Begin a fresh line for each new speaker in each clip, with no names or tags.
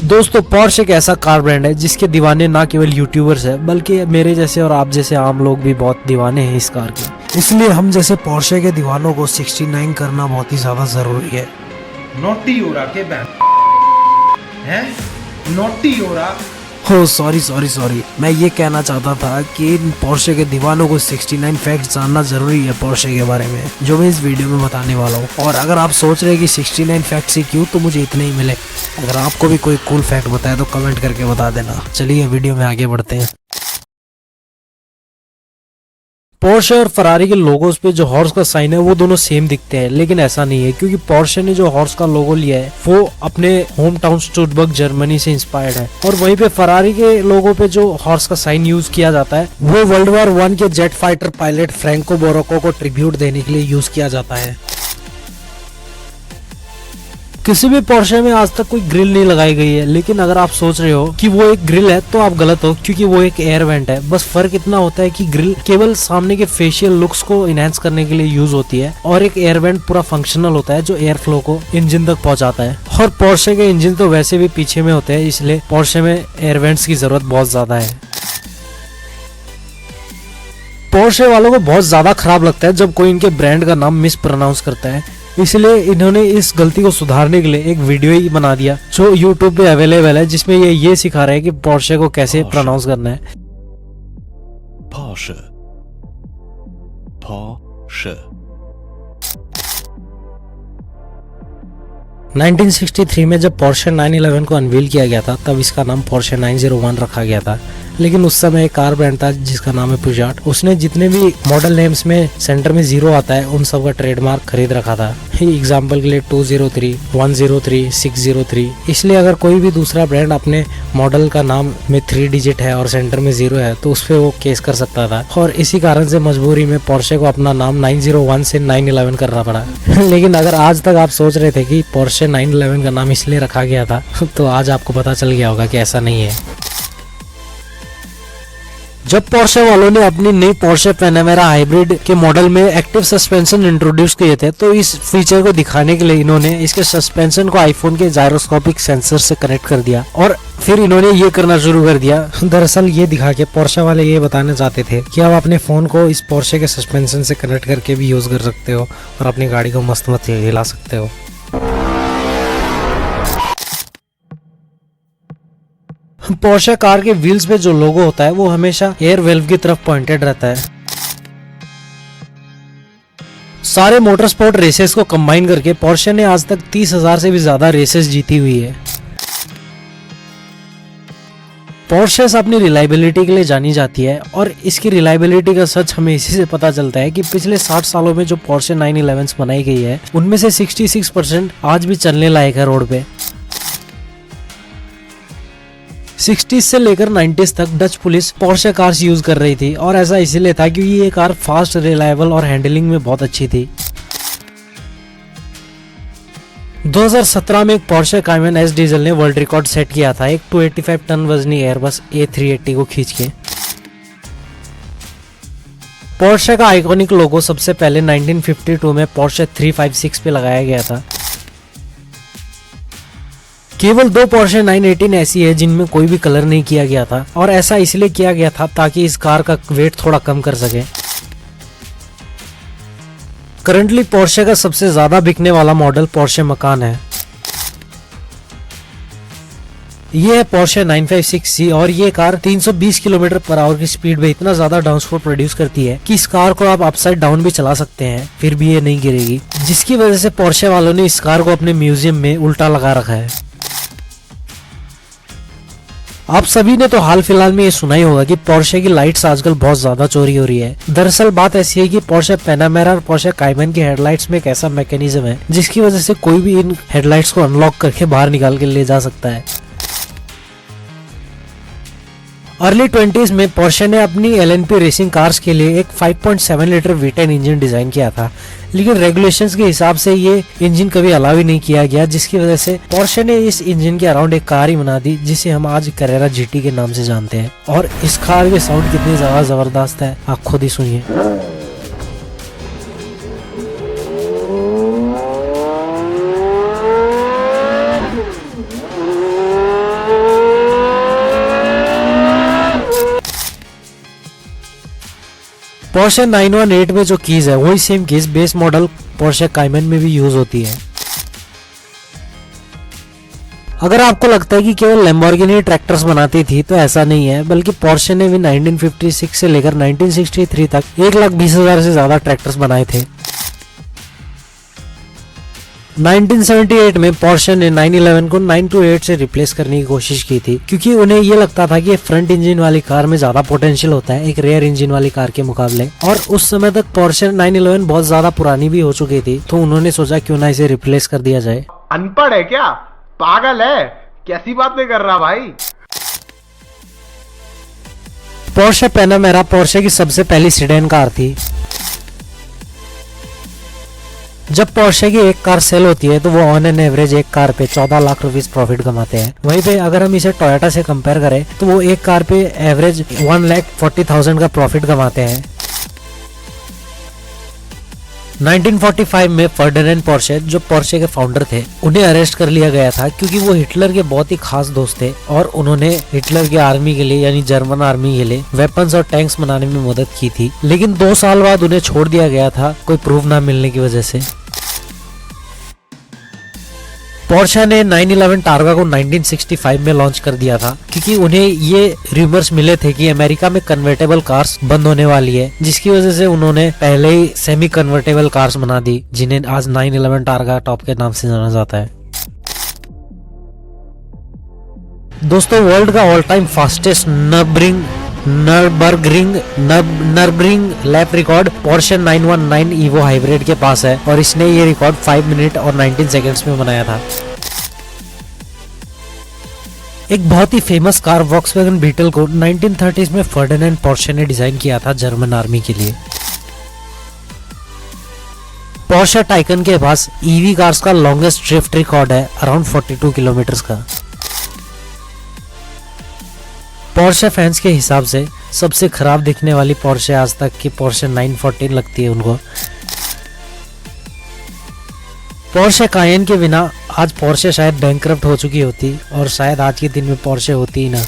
दोस्तों पोर्शे एक ऐसा कार ब्रांड है जिसके दीवाने ना केवल यूट्यूबर्स है बल्कि मेरे जैसे और आप जैसे आम लोग भी बहुत दीवाने हैं इस कार के। इसलिए हम जैसे पोर्शे के दीवानों को 69 करना बहुत ही ज्यादा जरूरी है।
नोटी हो रहा के बैन है, नोटी हो रहा।
हो सॉरी, मैं ये कहना चाहता था कि इन पोर्शे के दीवानों को 69 फैक्ट्स जानना जरूरी है पोर्शे के बारे में, जो मैं इस वीडियो में बताने वाला हूँ। और अगर आप सोच रहे हैं कि 69 फैक्ट्स ही क्यों, तो मुझे इतने ही मिले। अगर आपको भी कोई कूल फैक्ट बताए तो कमेंट करके बता देना। चलिए वीडियो में आगे बढ़ते हैं। पोर्शे और फरारी के लोगोस पे जो हॉर्स का साइन है वो दोनों सेम दिखते हैं, लेकिन ऐसा नहीं है, क्योंकि पोर्शे ने जो हॉर्स का लोगो लिया है वो अपने होम टाउन स्टुटबर्ग जर्मनी से इंस्पायर्ड है, और वहीं पे फरारी के लोगो पे जो हॉर्स का साइन यूज किया जाता है वो वर्ल्ड वॉर 1 के जेट फाइटर पायलट फ्रैंको बोरोको को ट्रिब्यूट देने के लिए यूज किया जाता है। किसी भी पोर्शे में आज तक कोई ग्रिल नहीं लगाई गई है, लेकिन अगर आप सोच रहे हो कि वो एक ग्रिल है तो आप गलत हो, क्योंकि वो एक एयर वेंट है। बस फर्क इतना होता है कि ग्रिल केवल सामने के फेशियल लुक्स को इनहेंस करने के लिए यूज होती है, और एक एयर वेंट पूरा फंक्शनल होता है जो एयर फ्लो को इंजन तक पहुंचाता है। और पोर्शे के इंजन तो वैसे भी पीछे में होते हैं, इसलिए पोर्शे में एयर वेंट्स की जरूरत बहुत ज्यादा है। पोर्शे वालों को बहुत ज्यादा खराब लगता है जब कोई इनके ब्रांड का नाम मिस प्रोनाउंस करता है, इसलिए इन्होंने इस गलती को सुधारने के लिए एक वीडियो ही बना दिया जो YouTube पे अवेलेबल है, जिसमें ये सिखा रहे हैं कि पोर्शे को कैसे प्रोनाउंस करना है।
Porsche. Porsche.
1963 में जब पोर्शे 911 को अनवील किया गया था तब इसका नाम पोर्शे 901 रखा गया था, लेकिन उस समय एक कार ब्रांड था जिसका नाम है पुजाट। उसने जितने भी मॉडल नेम्स में सेंटर में 0 आता है उन सब का ट्रेडमार्क खरीद रखा था। एग्जाम्पल के लिए 203, 103, 603। इसलिए अगर कोई भी दूसरा ब्रांड अपने मॉडल का नाम में 3 डिजिट है और सेंटर में 0 है तो उस पर वो केस कर सकता था, और इसी कारण से मजबूरी में पोर्शे को अपना नाम 901 से 911 करना पड़ा। लेकिन अगर आज तक आप सोच रहे थे कि पोर्शे 911 का नाम इसलिए रखा गया था तो आज आपको पता चल गया होगा कि ऐसा नहीं है। जब पोर्शे वालों ने अपनी नई पोर्शे पैनामेरा हाइब्रिड के मॉडल में एक्टिव सस्पेंशन इंट्रोड्यूस किए थे तो इस फीचर को दिखाने के लिए इन्होंने इसके सस्पेंशन को आईफोन के जायरोस्कोपिक सेंसर से कनेक्ट कर दिया, और फिर इन्होंने ये करना शुरू कर दिया। दरअसल ये दिखा के पोर्शे वाले ये बताना चाहते थे कि आप अपने फोन को इस पोर्शे के सस्पेंशन से कनेक्ट करके भी यूज कर सकते हो और अपनी गाड़ी को मस्त मस्त हिला सकते हो। पोर्शे कार के व्हील्स पे जो लोगो होता है वो हमेशा एयर वेल्व की तरफ पॉइंटेड रहता है। सारे मोटरस्पोर्ट रेसेस को कंबाइन करके पोर्शे ने आज तक 30,000 से भी ज्यादा रेसेस जीती हुई है। पोर्शे अपनी रिलायबिलिटी के लिए जानी जाती है, और इसकी रिलायबिलिटी का सच हमें इसी से पता चलता है कि पिछले 60 सालों में जो पोर्शे 911 बनाई गई है उनमें से 66% आज भी चलने लायक है रोड पे। 60s से लेकर 90s तक Dutch police Porsche cars use कर रही थी, और ऐसा इसीलिए था क्योंकि ये कार फास्ट, रिलायबल और हैंडलिंग में बहुत अच्छी थी। 2017 में एक पोर्शे कायमन एस डीजल ने वर्ल्ड रिकॉर्ड सेट किया था एक 285 टन वजनी एयरबस A380 को खींच के। पोर्शे का आइकॉनिक लोगो सबसे पहले 1952 में पोर्शे 356 पे लगाया गया था। केवल 2 पोर्शे 918 ऐसी है जिनमें कोई भी कलर नहीं किया गया था, और ऐसा इसलिए किया गया था ताकि इस कार का वेट थोड़ा कम कर सके। करंटली पोर्शे का सबसे ज्यादा बिकने वाला मॉडल पोर्शे मकान है। ये है पोर्शे 956C, और ये कार 320 किलोमीटर पर आवर की स्पीड में इतना ज्यादा डाउनफोर्स प्रोड्यूस करती है कि इस कार को आप अपसाइड डाउन भी चला सकते हैं फिर भी ये नहीं गिरेगी, जिसकी वजह से पोर्शे वालों ने इस कार को अपने म्यूजियम में उल्टा लगा रखा है। आप सभी ने तो हाल फिलहाल में ये सुना ही होगा कि पोर्शे की लाइट्स आजकल बहुत ज्यादा चोरी हो रही है। दरअसल बात ऐसी है कि पोर्शे पैनामेरा और पोर्शे कायमन की हेडलाइट्स में एक ऐसा मैकेनिज्म है जिसकी वजह से कोई भी इन हेडलाइट्स को अनलॉक करके बाहर निकाल के ले जा सकता है। अर्ली 20s में पोर्शे ने अपनी LNP रेसिंग कार्स के लिए एक 5.7 लीटर V10 इंजन डिजाइन किया था, लेकिन रेगुलेशंस के हिसाब से ये इंजन कभी अलाउ ही नहीं किया गया, जिसकी वजह से पोर्शे ने इस इंजन के अराउंड एक कार ही बना दी जिसे हम आज कैरेरा GT के नाम से जानते हैं। और इस कार के साउंड कितनी ज्यादा जबरदस्त है आप खुद ही सुनिए। पोर्शे 918 में जो कीज है वही same keys base model Porsche Cayman में भी यूज होती है। अगर आपको लगता है कि केवल लैम्बोर्गिनी ट्रैक्टर्स बनाती थी तो ऐसा नहीं है, बल्कि पोर्शे ने भी 1956 से लेकर 1963 तक 1,20,000 से ज्यादा ट्रैक्टर्स बनाए थे। 1978 में पोर्शे ने 911 को 928 से रिप्लेस करने की कोशिश की थी, क्योंकि उन्हें ये लगता था कि फ्रंट इंजन वाली कार में ज्यादा पोटेंशियल होता है एक रेयर इंजन वाली कार के मुकाबले। और उस समय तक पोर्शे 911 बहुत ज्यादा पुरानी भी हो चुकी थी, तो उन्होंने सोचा क्यों ना इसे रिप्लेस कर दिया जाए।
अनपढ़ है क्या, पागल है, कैसी बातें कर रहा भाई।
पोर्शे पैनामेरा पोर्शे की सबसे पहली सेडान कार थी। जब पोर्शे की एक कार सेल होती है तो वो ऑन एन एवरेज एक कार पे 14 लाख रुपीस प्रॉफिट कमाते हैं। वहीं पे अगर हम इसे टोयोटा से कंपेयर करें तो वो एक कार पे एवरेज 1,40,000 का प्रॉफिट कमाते हैं। 1945 में फर्डिनेंड पोर्शे जो पोर्शे के फाउंडर थे उन्हें अरेस्ट कर लिया गया था, क्योंकि वो हिटलर के बहुत ही खास दोस्त थे और उन्होंने हिटलर की आर्मी के लिए यानी जर्मन आर्मी के लिए वेपन्स और टैंक्स बनाने में मदद की थी। लेकिन 2 साल बाद उन्हें छोड़ दिया गया था कोई प्रूफ ना मिलने की वजह से। पोर्शे ने 911 टारगा को 1965 में लॉन्च कर दिया था, क्योंकि उन्हें ये रूमर्स मिले थे कि अमेरिका में कन्वर्टेबल कार्स बंद होने वाली है, जिसकी वजह से उन्होंने पहले ही सेमी कन्वर्टेबल कार्स बना दी, जिन्हें आज 911 टारगा टॉप के नाम से जाना जाता है। दोस्तों, वर्ल्ड का all time fastest Nurburgring lap record Porsche 919 Evo hybrid के पास है और इसने ये रिकॉर्ड 5 मिनट और 19 सेकंड्स में बनाया था। एक बहुत ही फेमस कार वॉक्सवैगन बीटल को 1930s में फर्डिनेंड पोर्शे ने डिजाइन किया था जर्मन आर्मी के लिए। पोर्शे टाइकन के पास ईवी कार्स का लॉन्गेस्ट ड्रिफ्ट रिकॉर्ड है अराउंड 42 किलोमीटर का। पोर्शे फैंस के हिसाब से सबसे खराब दिखने वाली पोर्शे आज तक की पोर्शे 914 लगती है उनको। पोर्शे कायन के बिना आज पोर्शे शायद बैंकरप्ट हो चुकी होती और शायद आज के दिन में पोर्शे होती ही ना।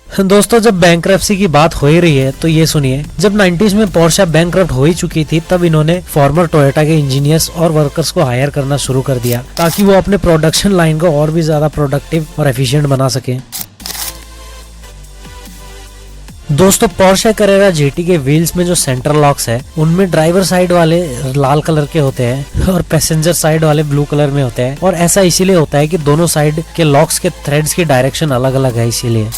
दोस्तों, जब बैंकरप्सी की बात हो ही रही है तो ये सुनिए, जब 90s में पोर्शे बैंकरप्ट हो ही चुकी थी तब इन्होंने फॉर्मर टोयोटा के इंजीनियर्स और वर्कर्स को हायर करना शुरू कर दिया ताकि वो अपने प्रोडक्शन लाइन को और भी ज्यादा प्रोडक्टिव और एफिशिएंट बना सके। दोस्तों, पोर्शे कैरेरा जीटी के व्हील्स में जो सेंटर लॉक्स है उनमें ड्राइवर साइड वाले लाल कलर के होते हैं और पैसेंजर साइड वाले ब्लू कलर में होते हैं, और ऐसा इसीलिए होता है कि दोनों साइड के लॉक्स के थ्रेड्स की डायरेक्शन अलग अलग है इसीलिए।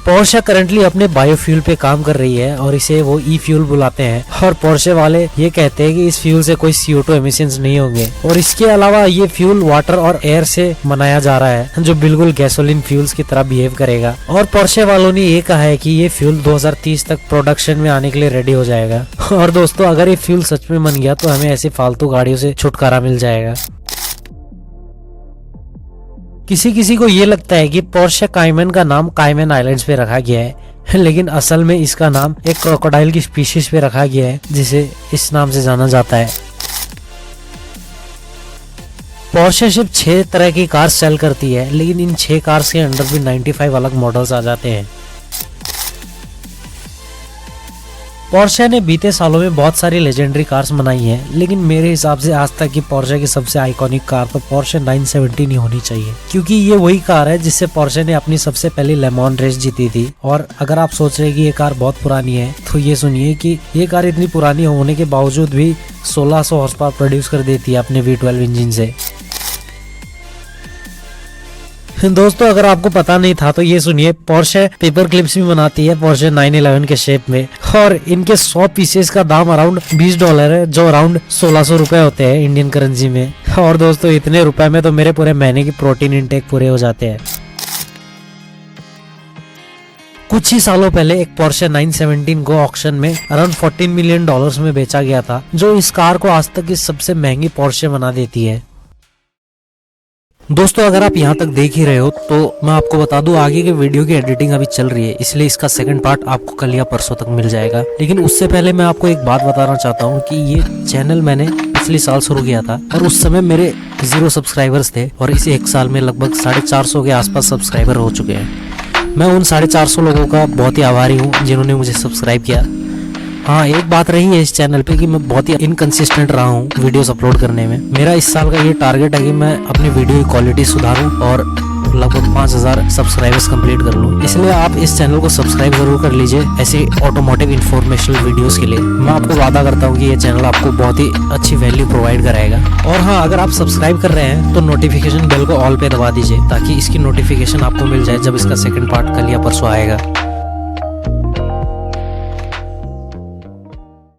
पोर्शे करंटली अपने बायोफ्यूल पे काम कर रही है और इसे वो ई फ्यूल बुलाते हैं, और पोर्शे वाले ये कहते हैं कि इस फ्यूल से कोई CO2 एमिशंस नहीं होंगे, और इसके अलावा ये फ्यूल वाटर और एयर से बनाया जा रहा है जो बिल्कुल गैसोलीन फ्यूल्स की तरह बिहेव करेगा। और पोर्शे वालों ने ये कहा है कि ये फ्यूल 2030 तक प्रोडक्शन में आने के लिए रेडी हो जाएगा। और दोस्तों, अगर ये फ्यूल सच में बन गया तो हमें ऐसी फालतू गाड़ियों से छुटकारा मिल जाएगा। किसी को ये लगता है कि पोर्शे कायमन का नाम कायमन आइलैंड्स पे रखा गया है, लेकिन असल में इसका नाम एक क्रोकोडाइल की स्पीशीज पे रखा गया है जिसे इस नाम से जाना जाता है। पोर्शे सिर्फ 6 तरह की कार सेल करती है, लेकिन इन 6 कार्स के अंडर भी 95 अलग मॉडल्स आ जाते हैं। पोर्शे ने बीते सालों में बहुत सारी लेजेंडरी कार्स बनाई हैं, लेकिन मेरे हिसाब से आज तक की पोर्शे की सबसे आइकॉनिक कार तो पोर्शे 917 ही होनी चाहिए, क्योंकि ये वही कार है जिससे पोर्शे ने अपनी सबसे पहली लेमन रेस जीती थी। और अगर आप सोच रहे हैं कि ये कार बहुत पुरानी है तो ये सुनिए कि ये कार इतनी पुरानी होने के बावजूद भी 1600 हॉर्स पावर प्रोड्यूस कर देती है अपने V12 इंजन से। दोस्तों, अगर आपको पता नहीं था तो ये सुनिए, पोर्शे पेपर क्लिप्स भी बनाती है पोर्शे 911 के शेप में, और इनके 100 पीसेस का दाम अराउंड $20 है, जो अराउंड 1600 रुपए होते हैं इंडियन करेंसी में। और दोस्तों, इतने रुपए में तो मेरे पूरे महीने की प्रोटीन इंटेक पूरे हो जाते हैं। कुछ ही सालों पहले एक पोर्शे 917 को ऑक्शन में अराउंड $14 मिलियन में बेचा गया था, जो इस कार को आज तक की सबसे महंगी पोर्शे बना देती है। दोस्तों, अगर आप यहाँ तक देख ही रहे हो तो मैं आपको बता दूं, आगे के वीडियो की एडिटिंग अभी चल रही है, इसलिए इसका सेकंड पार्ट आपको कल या परसों तक मिल जाएगा। लेकिन उससे पहले मैं आपको एक बात बताना चाहता हूँ कि ये चैनल मैंने पिछले साल शुरू किया था और उस समय मेरे 0 सब्सक्राइबर्स थे, और इस 1 साल में लगभग 450 के आसपास सब्सक्राइबर हो चुके हैं। मैं उन 450 लोगों का बहुत ही आभारी हूँ जिन्होंने मुझे सब्सक्राइब किया। हाँ, एक बात रही है इस चैनल पे कि मैं बहुत ही इनकंसिस्टेंट रहा हूँ वीडियोस अपलोड करने में। मेरा इस साल का ये टारगेट है कि मैं अपनी वीडियो की क्वालिटी सुधारूँ और लगभग 5000 सब्सक्राइबर्स कंप्लीट कर लूँ। इसलिए आप इस चैनल को सब्सक्राइब जरूर कर लीजिए ऐसे ऑटोमोटिव इन्फॉर्मेशनल वीडियोस के लिए। मैं आपको वादा करता हूँ कि ये चैनल आपको बहुत ही अच्छी वैल्यू प्रोवाइड कराएगा। और हाँ, अगर आप सब्सक्राइब कर रहे हैं तो नोटिफिकेशन बेल को ऑल पे दबा दीजिए ताकि इसकी नोटिफिकेशन आपको मिल जाए जब इसका सेकंड पार्ट कल या परसों आएगा।